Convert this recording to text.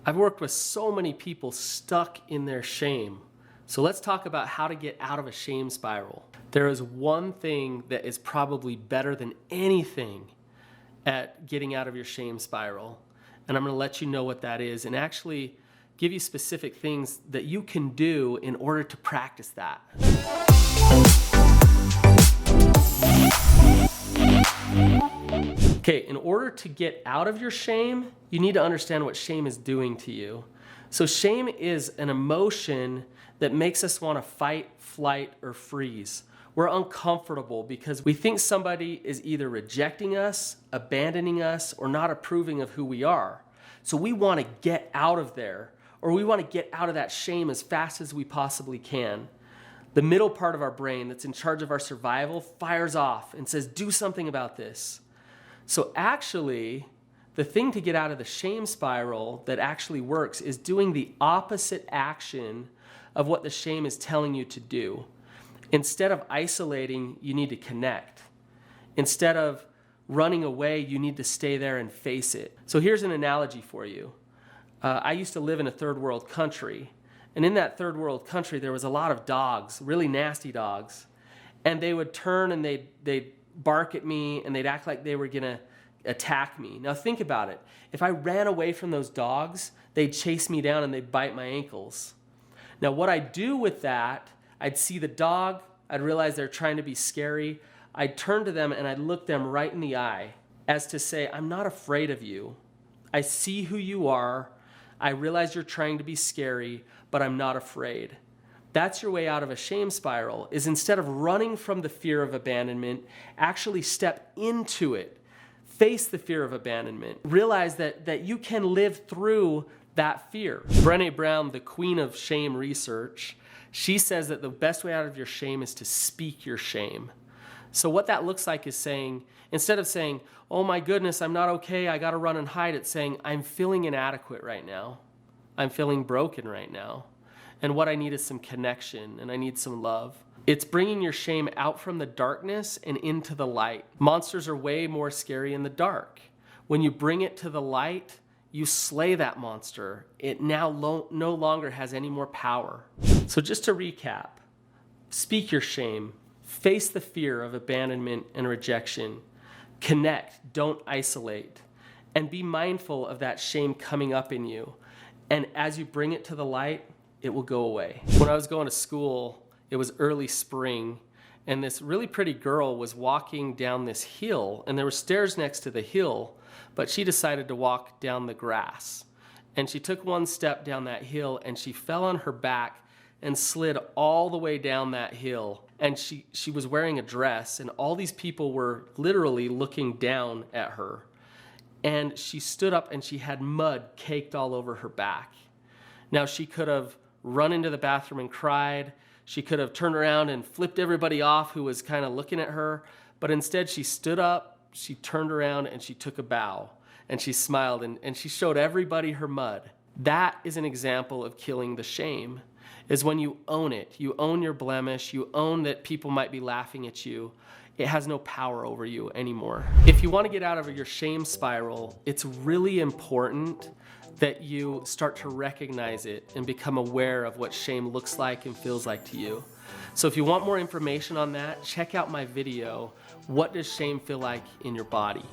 I've worked with so many people stuck in their shame. So let's talk about how to get out of a shame spiral. There is one thing that is probably better than anything at getting out of your shame spiral. And I'm going to let you know what that is and actually give you specific things that you can do in order to practice that. Okay, in order to get out of your shame, you need to understand what shame is doing to you. So shame is an emotion that makes us want to fight, flight, or freeze. We're uncomfortable because we think somebody is either rejecting us, abandoning us, or not approving of who we are. So we want to get out of there, or we want to get out of that shame as fast as we possibly can. The middle part of our brain that's in charge of our survival fires off and says, do something about this. So actually, the thing to get out of the shame spiral that actually works is doing the opposite action of what the shame is telling you to do. Instead of isolating, you need to connect. Instead of running away, you need to stay there and face it. So here's an analogy for you. I used to live in a third world country. And in that third world country, there was a lot of dogs, really nasty dogs. And they would turn and they'd bark at me and they'd act like they were gonna attack me. Now think about it. If I ran away from those dogs, they'd chase me down and they'd bite my ankles. Now what I'd do with that, I'd see the dog, I'd realize they're trying to be scary. I'd turn to them and I'd look them right in the eye as to say, I'm not afraid of you. I see who you are. I realize you're trying to be scary, but I'm not afraid. That's your way out of a shame spiral, is instead of running from the fear of abandonment, actually step into it. Face the fear of abandonment. Realize that you can live through that fear. Brené Brown, the queen of shame research, she says that the best way out of your shame is to speak your shame. So what that looks like is saying, instead of saying, oh my goodness, I'm not okay, I gotta run and hide, it's saying, I'm feeling inadequate right now. I'm feeling broken right now. And what I need is some connection and I need some love. It's bringing your shame out from the darkness and into the light. Monsters are way more scary in the dark. When you bring it to the light, you slay that monster. It now no longer has any more power. So just to recap, speak your shame, face the fear of abandonment and rejection, connect, don't isolate, and be mindful of that shame coming up in you. And as you bring it to the light, it will go away. When I was going to school, it was early spring, and this really pretty girl was walking down this hill, and there were stairs next to the hill, but she decided to walk down the grass. And she took one step down that hill, and she fell on her back and slid all the way down that hill. And she was wearing a dress, and all these people were literally looking down at her. And she stood up, and she had mud caked all over her back. Now, she could have run into the bathroom and cried. She could have turned around and flipped everybody off who was kind of looking at her. But instead, she stood up, she turned around, and she took a bow. And she smiled, and she showed everybody her mud. That is an example of killing the shame, is when you own it. You own your blemish. You own that people might be laughing at you. It has no power over you anymore. If you want to get out of your shame spiral, it's really important that you start to recognize it and become aware of what shame looks like and feels like to you. So if you want more information on that, check out my video, What Does Shame Feel Like in Your Body?